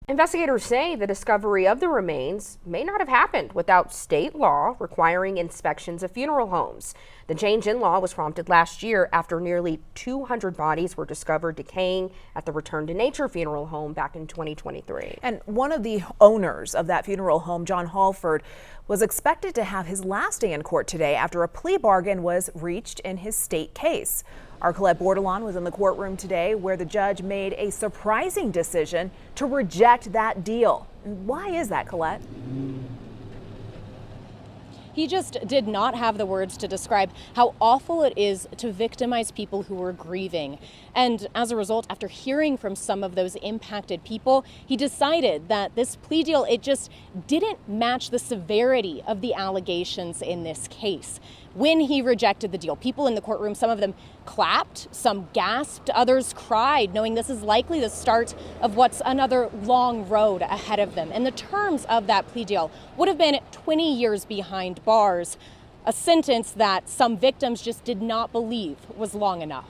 Investigators say the discovery of the remains may not have happened without state law requiring inspections of funeral homes. The change in law was prompted last year after nearly 200 bodies were discovered decaying at the Return to Nature funeral home back in 2023. And one of the owners of that funeral home, Jon Hallford, was expected to have his last day in court today after a plea bargain was reached in his state case. Our Colette Bordelon was in the courtroom today where the judge made a surprising decision to reject that deal. Why is that, Colette? He just did not have the words to describe how awful it is to victimize people who are grieving. And as a result, after hearing from some of those impacted people, he decided that this plea deal, it just didn't match the severity of the allegations in this case. When he rejected the deal, people in the courtroom, some of them clapped, some gasped, others cried, knowing this is likely the start of what's another long road ahead of them. And the terms of that plea deal would have been 20 years behind bars, a sentence that some victims just did not believe was long enough.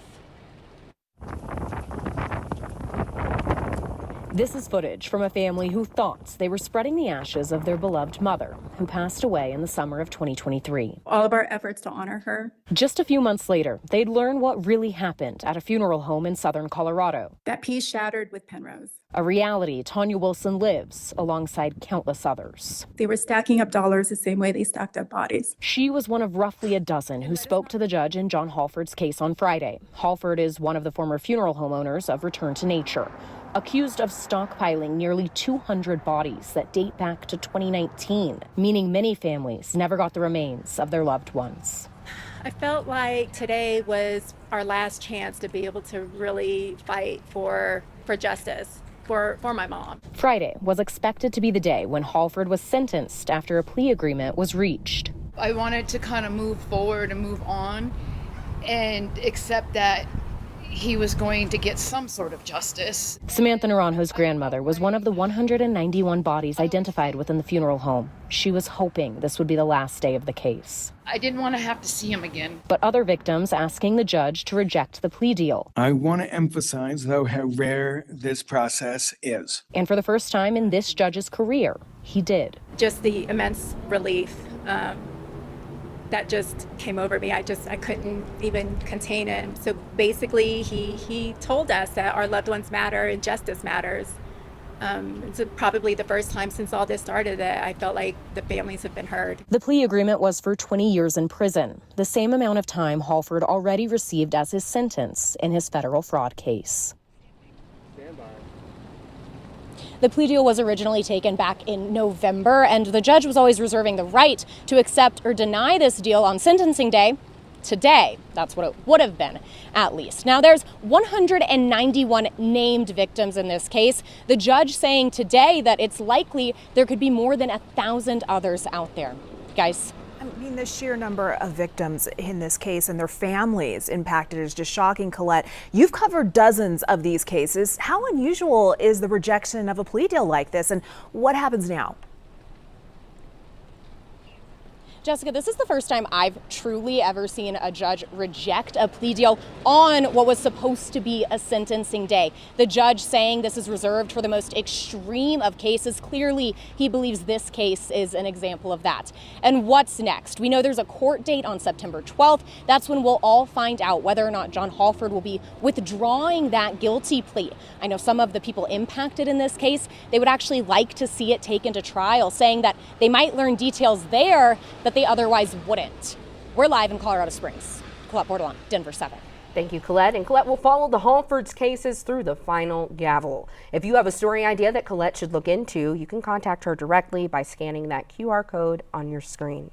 This is footage from a family who thought they were spreading the ashes of their beloved mother, who passed away in the summer of 2023. All of our efforts to honor her. Just a few months later, they'd learn what really happened at a funeral home in southern Colorado. That peace shattered with Penrose. A reality Tanya Wilson lives alongside countless others. They were stacking up dollars the same way they stacked up bodies. She was one of roughly a dozen who spoke to the judge in Jon Hallford's case on Friday. Hallford is one of the former funeral homeowners of Return to Nature, accused of stockpiling nearly 200 bodies that date back to 2019, meaning many families never got the remains of their loved ones. I felt like today was our last chance to be able to really fight for justice for my mom. Friday was expected to be the day when Hallford was sentenced after a plea agreement was reached. I wanted to kind of move forward and move on and accept that he was going to get some sort of justice. Samantha Naranjo's grandmother was one of the 191 bodies identified within the funeral home. She was hoping this would be the last day of the case. I didn't want to have to see him again. But other victims asking the judge to reject the plea deal. I want to emphasize, though, how rare this process is. And for the first time in this judge's career, he did. Just the immense relief that just came over me. I couldn't even contain it. So basically, he told us that our loved ones matter and justice matters. It's probably the first time since all this started that I felt like the families have been heard. The plea agreement was for 20 years in prison, the same amount of time Hallford already received as his sentence in his federal fraud case. The plea deal was originally taken back in November, and the judge was always reserving the right to accept or deny this deal on sentencing day. Today, that's what it would have been, at least. Now, there's 191 named victims in this case. The judge saying today that it's likely there could be more than 1,000 others out there. Guys. I mean, the sheer number of victims in this case and their families impacted is just shocking, Colette. You've covered dozens of these cases. How unusual is the rejection of a plea deal like this, and what happens now? Jessica, this is the first time I've truly ever seen a judge reject a plea deal on what was supposed to be a sentencing day. The judge saying this is reserved for the most extreme of cases. Clearly, he believes this case is an example of that. And what's next? We know there's a court date on September 12th. That's when we'll all find out whether or not Jon Hallford will be withdrawing that guilty plea. I know some of the people impacted in this case, they would actually like to see it taken to trial, saying that they might learn details there that they otherwise wouldn't. We're live in Colorado Springs. Colette Bordelon, Denver 7. Thank you, Colette. And Colette will follow the Hallfords cases through the final gavel. If you have a story idea that Colette should look into, you can contact her directly by scanning that QR code on your screen.